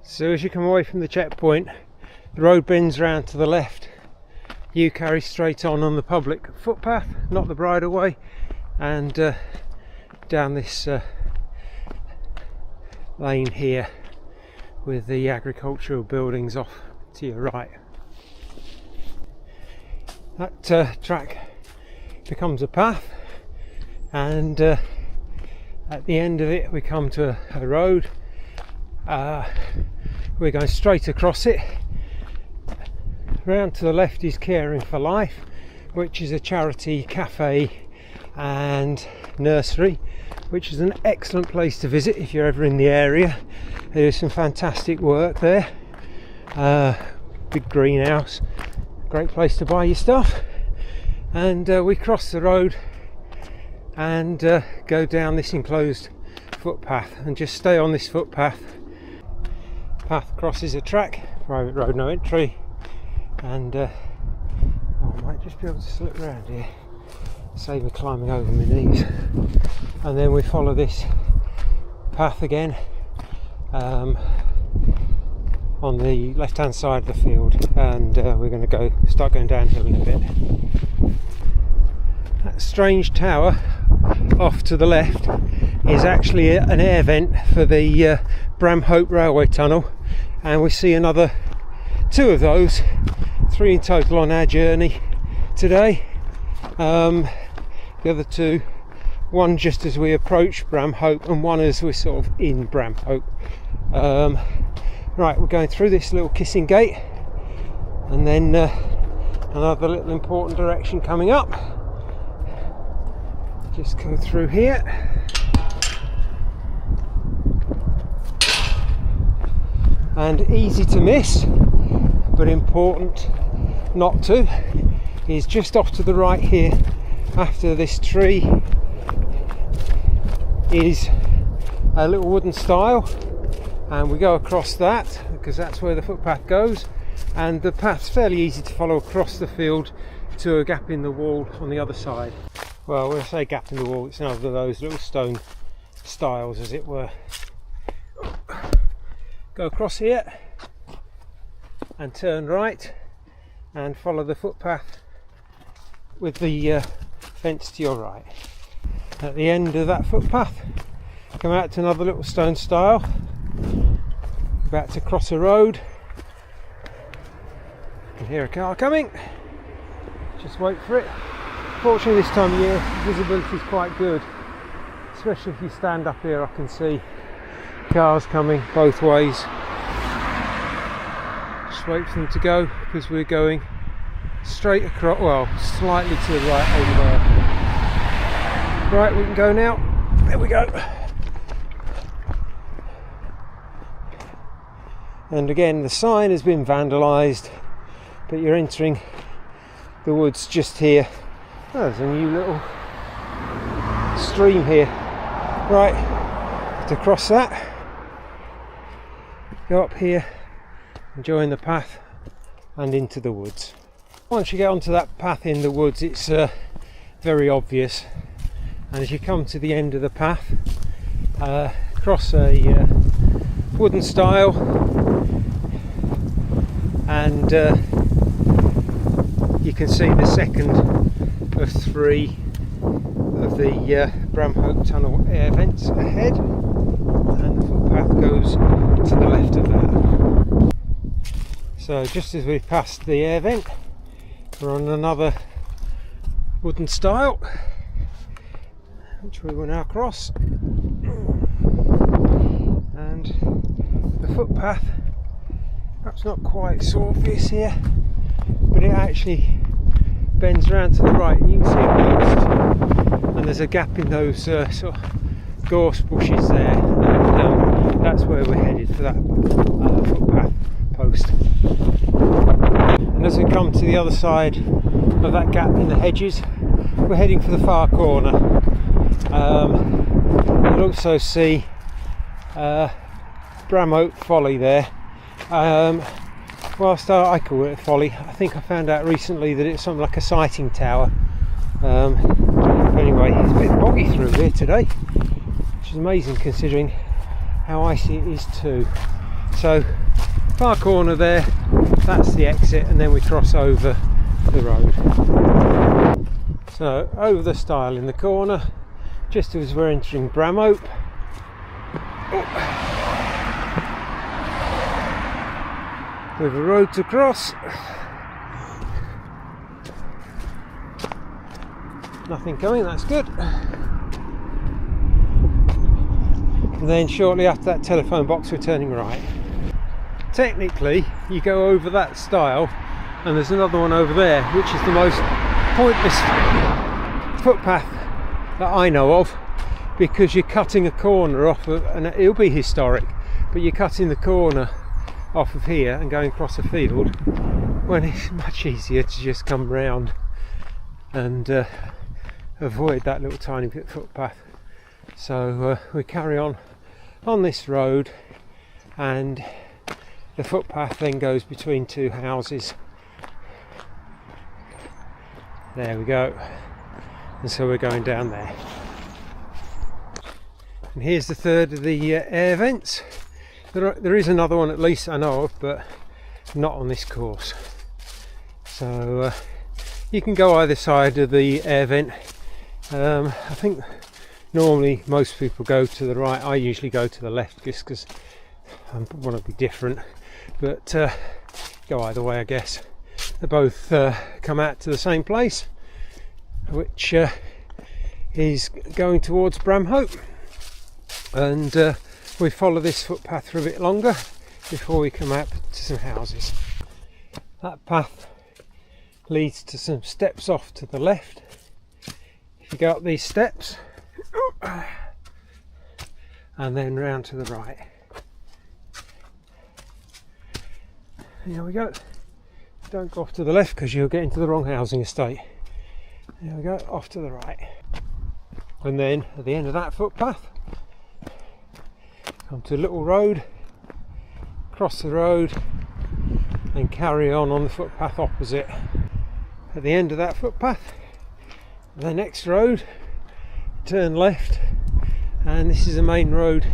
So as you come away from the checkpoint, the road bends round to the left. You carry straight on the public footpath, not the bridleway, and down this lane here with the agricultural buildings off to your right. That track becomes a path, and at the end of it we come to a road. We're going straight across it. Round to the left is Caring for Life, which is a charity cafe and nursery, which is an excellent place to visit if you're ever in the area. There's some fantastic work there. Big greenhouse, great place to buy your stuff. And we cross the road and go down this enclosed footpath and just stay on this footpath. Path crosses a track, private road, no entry, and I might just be able to slip around here, save me climbing over my knees. And then we follow this path again on the left hand side of the field, and we're going to start going downhill in a bit. That strange tower off to the left is actually an air vent for the Bramhope railway tunnel, and we see another 2 of those, 3 in total on our journey today. The other 2, one just as we approach Bramhope and one as we're sort of in Bramhope. Right, we're going through this little kissing gate, and then another little important direction coming up. Just go through here. And easy to miss, but important not to, is just off to the right here, after this tree, is a little wooden stile, and we go across that because that's where the footpath goes, and the path's fairly easy to follow across the field to a gap in the wall on the other side. Well, when I say gap in the wall, it's another of those little stone stiles, as it were. Go across here and turn right and follow the footpath with the fence to your right. At the end of that footpath, come out to another little stone stile, about to cross a road. You can hear a car coming, just wait for it. Fortunately this time of year visibility is quite good, especially if you stand up here. I can see cars coming both ways. Just wait for them to go, because we're going straight across, well, slightly to the right over there. Right, we can go now. There we go. And again, the sign has been vandalised, but you're entering the woods just here. Oh, there's a new little stream here. Right, to cross that, go up here and join the path and into the woods. Once you get onto that path in the woods, it's very obvious, and as you come to the end of the path, cross a wooden stile, and you can see the second of 3 of the Bramhope Tunnel air vents ahead, and the footpath goes to the left of that. So just as we've passed the air vent, we're on another wooden stile, which we will now cross, and the footpath, perhaps not quite so obvious here, but it actually bends around to the right, and you can see it post, and there's a gap in those sort of gorse bushes there, and that's where we're headed, for that footpath post. And as we come to the other side of that gap in the hedges, we're heading for the far corner. You'll also see Bramhope Folly there. Whilst I call it a folly, I think I found out recently that it's something like a sighting tower. Anyway, it's a bit boggy through here today, which is amazing considering how icy it is too. So So far corner there, that's the exit, and then we cross over the road. So over the stile in the corner, just as we're entering Bramhope. With a road to cross. Nothing coming, that's good. And then shortly after that telephone box we're turning right. Technically you go over that stile and there's another one over there, which is the most pointless footpath that I know of, because you're cutting a corner off of, and it'll be historic, but you're cutting the corner off of here and going across a field when it's much easier to just come round and avoid that little tiny bit footpath. So we carry on this road, and the footpath then goes between two houses. There we go. And so we're going down there. And here's the third of the air vents. There is another one at least I know of, but not on this course. So you can go either side of the air vent. I think normally most people go to the right. I usually go to the left just because I want to be different, but go either way, I guess. They both come out to the same place, which is going towards Bramhope, and we follow this footpath for a bit longer before we come out to some houses. That path leads to some steps off to the left. If you go up these steps and then round to the right. Here we go. Don't go off to the left because you'll get into the wrong housing estate. There we go, off to the right. And then at the end of that footpath, come to a little road, cross the road and carry on the footpath opposite. At the end of that footpath, the next road, turn left, and this is the main road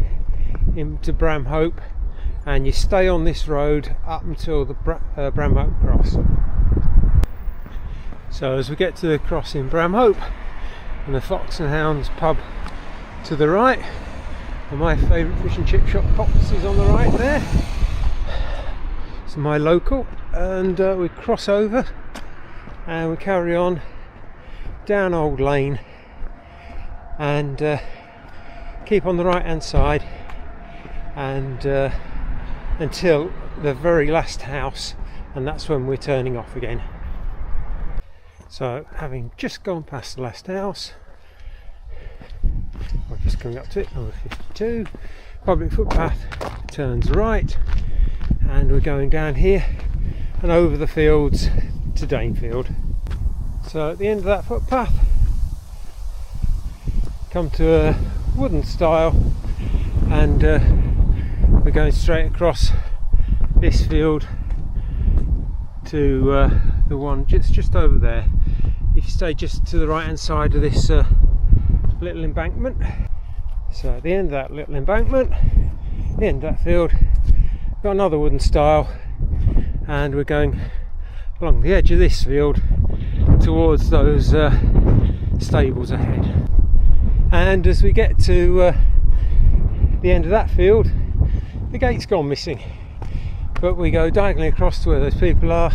into Bramhope, and you stay on this road up until the Bramhope cross. So as we get to the crossing Bramhope, and the Fox and Hounds pub to the right, and my favourite fish and chip shop Pops is on the right there. It's my local, and we cross over and we carry on down Old Lane and keep on the right hand side, and until the very last house, and that's when we're turning off again. So having just gone past the last house, we're just coming up to it, number 52, public footpath turns right, and we're going down here and over the fields to Danefield. So at the end of that footpath, come to a wooden stile, and we're going straight across this field to the one just over there. If you stay just to the right hand side of this little embankment, so at the end of that little embankment, the end of that field, we've got another wooden stile, and we're going along the edge of this field towards those stables ahead. And as we get to the end of that field, the gate's gone missing, but we go diagonally across to where those people are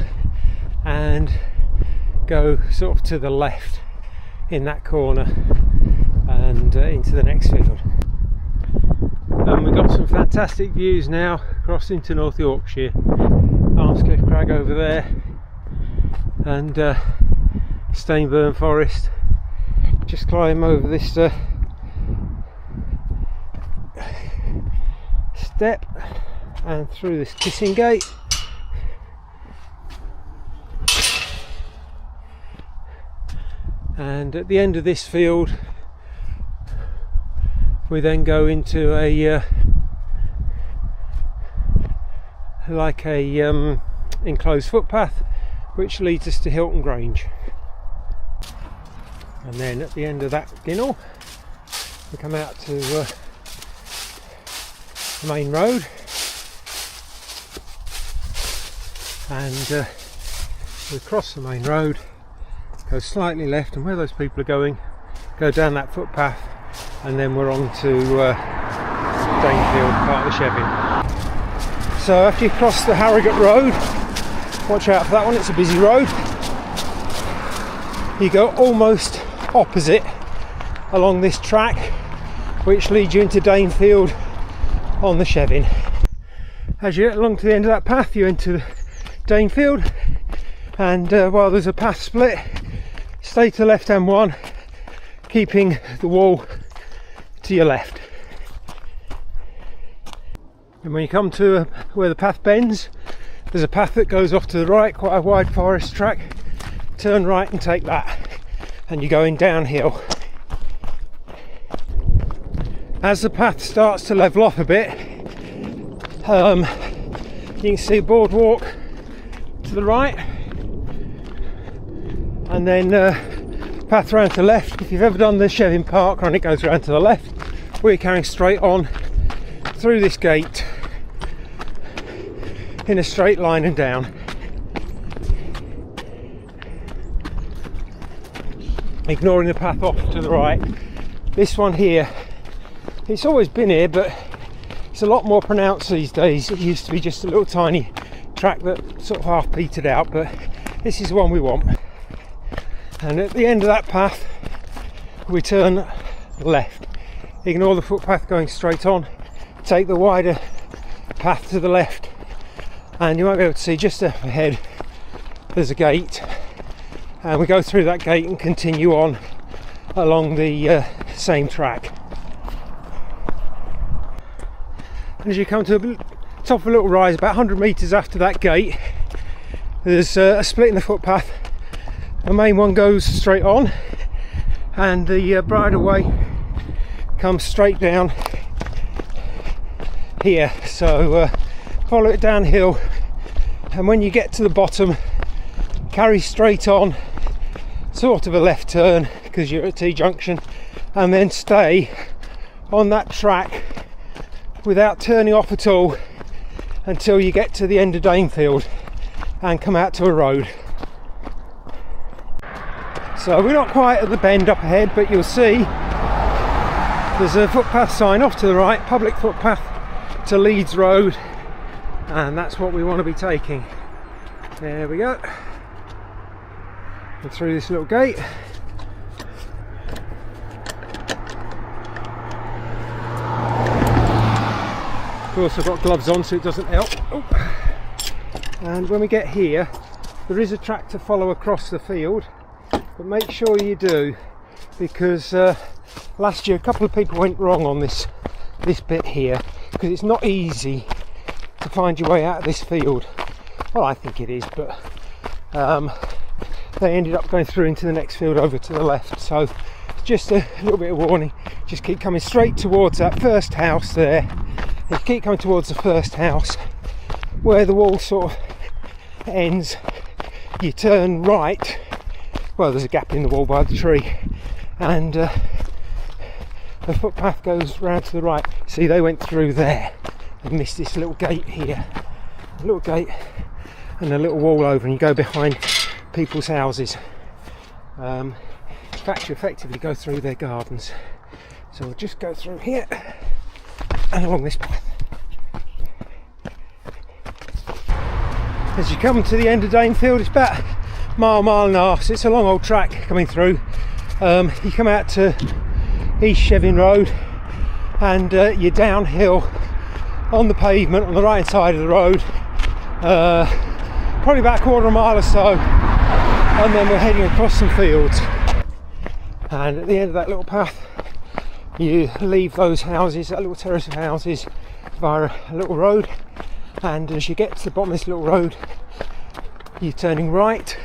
and go sort of to the left in that corner and into the next field. And we've got some fantastic views now crossing to North Yorkshire. Armscliff Crag over there, and Stainburn Forest. Just climb over this step and through this kissing gate, and at the end of this field we then go into a enclosed footpath which leads us to Hilton Grange. And then at the end of that ginnel we come out to the main road, and we cross the main road, go slightly left, and where those people are going, go down that footpath, and then we're on to Danefield, part of the Chevin. So after you cross the Harrogate Road, watch out for that one, it's a busy road. You go almost opposite along this track, which leads you into Danefield on the Chevin. As you get along to the end of that path, you enter Danefield, and while there's a path split, stay to the left hand one, keeping the wall to your left. And when you come to where the path bends, there's a path that goes off to the right, quite a wide forest track. Turn right and take that, and you're going downhill. As the path starts to level off a bit, you can see a boardwalk to the right, and then path round to the left. If you've ever done the Chevin Park run, it goes round to the left. We're carrying straight on through this gate in a straight line and down. Ignoring the path off to the right. This one here, it's always been here, but it's a lot more pronounced these days. It used to be just a little tiny track that sort of half petered out, but this is the one we want. And at the end of that path, we turn left. Ignore the footpath going straight on, take the wider path to the left, and you might be able to see just up ahead there's a gate, and we go through that gate and continue on along the same track. And as you come to the top of a little rise, about 100 metres after that gate, there's a split in the footpath. The main one goes straight on, and the bridleway comes straight down here. So follow it downhill, and when you get to the bottom, carry straight on, sort of a left turn because you're at T-junction, and then stay on that track without turning off at all until you get to the end of Danefield and come out to a road. So we're not quite at the bend up ahead, but you'll see there's a footpath sign off to the right, public footpath to Leeds Road, and that's what we want to be taking. There we go. And through this little gate. Of course I've got gloves on so it doesn't help. Oh. And when we get here, there is a track to follow across the field, but make sure you do, because last year a couple of people went wrong on this bit here, because it's not easy to find your way out of this field. Well, I think it is, but they ended up going through into the next field over to the left. So just a little bit of warning, just keep coming straight towards that first house there. If you keep coming towards the first house where the wall sort of ends, you turn right. Well, there's a gap in the wall by the tree, and the footpath goes round to the right. See, they went through there and missed this little gate here, a little gate and a little wall over, and you go behind people's houses. In fact, you effectively go through their gardens. So we'll just go through here and along this path. As you come to the end of Danefield, it's about mile and a half, so it's a long old track coming through. You come out to East Chevin Road, and you're downhill on the pavement on the right hand side of the road, probably about a quarter of a mile or so, and then we're heading across some fields. And at the end of that little path, you leave those houses, that little terrace of houses, via a little road, and as you get to the bottom of this little road, you're turning right,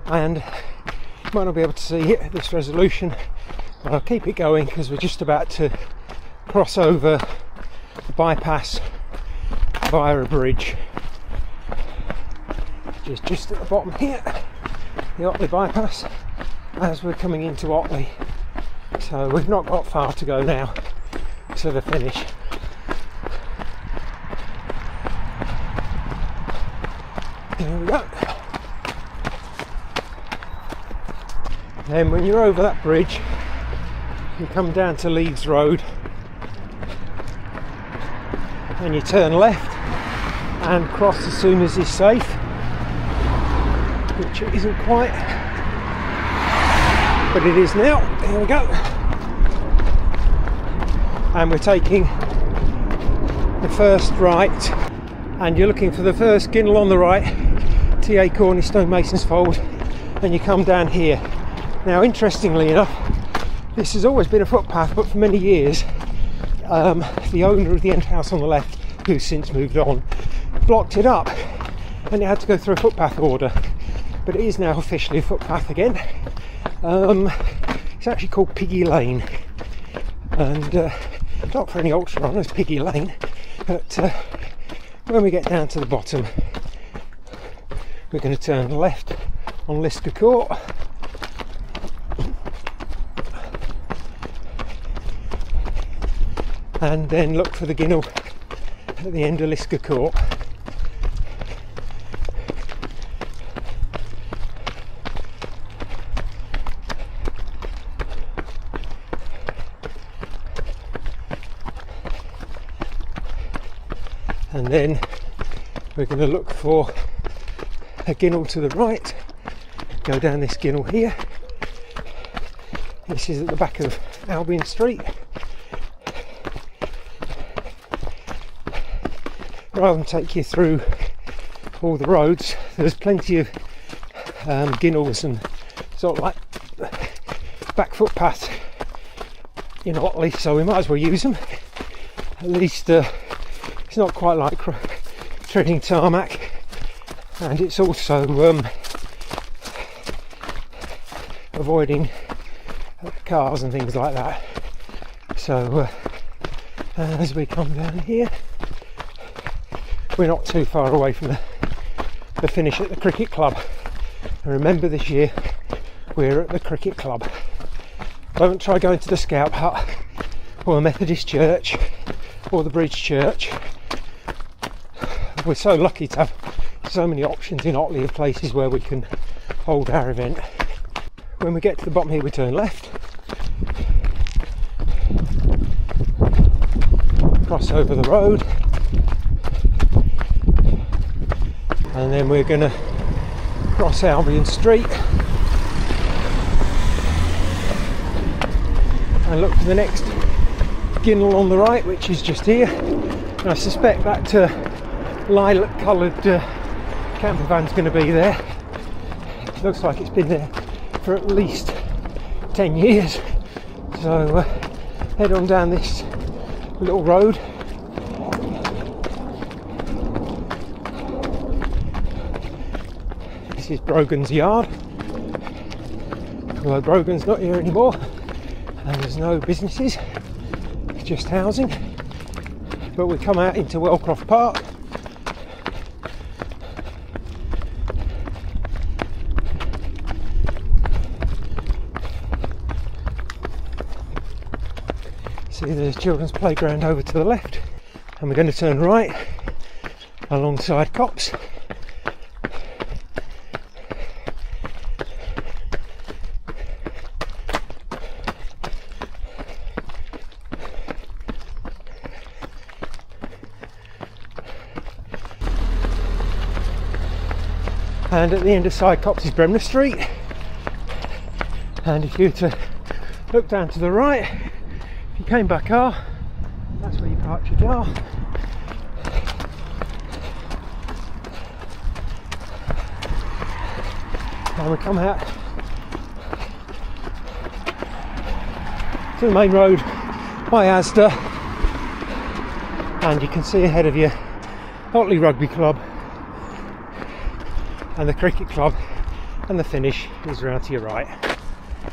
and you might not be able to see it, this resolution, but I'll keep it going because we're just about to cross over the bypass via a bridge, just at the bottom here, the Otley bypass, as we're coming into Otley. So we've not got far to go now to the finish. There we go. Then when you're over that bridge, you come down to Leeds Road and you turn left and cross as soon as is safe, which it isn't quite, but it is now. Here we go. And we're taking the first right, and you're looking for the first Ginnell on the right, TA Cornerstone Mason's Fold, and you come down here. Now, interestingly enough, this has always been a footpath, but for many years the owner of the end house on the left, who's since moved on, blocked it up and it had to go through a footpath order, but it is now officially a footpath again. It's actually called Piggy Lane, and not for any ultra runners, Piggy Lane, but when we get down to the bottom, we're going to turn left on Lisker Court, and then look for the Ginnell at the end of Lisker Court. And then we're going to look for a Ginnell to the right, go down this Ginnell here. This is at the back of Albion Street. Rather than take you through all the roads, there's plenty of Ginnells and sort of like back footpaths in Otley, so we might as well use them. At least it's not quite like treading tarmac, and it's also avoiding cars and things like that. So as we come down here, we're not too far away from the finish at the cricket club. And remember, this year we're at the cricket club. Don't try going to the Scout Hut or the Methodist Church or the Bridge Church. We're so lucky to have so many options in Otley of places where we can hold our event. When we get to the bottom here, we turn left, cross over the road, and then we're going to cross Albion Street and look for the next Ginnell on the right, which is just here. And I suspect that lilac coloured camper van's going to be there. It looks like it's been there for at least 10 years. So head on down this little road. This is Brogan's yard, although Brogan's not here anymore and there's no businesses, it's just housing. But we come out into Wellcroft Park, see there's a children's playground over to the left, and we're going to turn right alongside Cops. And at the end of side Cops is Bremner Street, and if you were to look down to the right, if you came by car, that's where you park your car. And we come out to the main road by Asda, and you can see ahead of you Otley Rugby Club and the cricket club, and the finish is round to your right.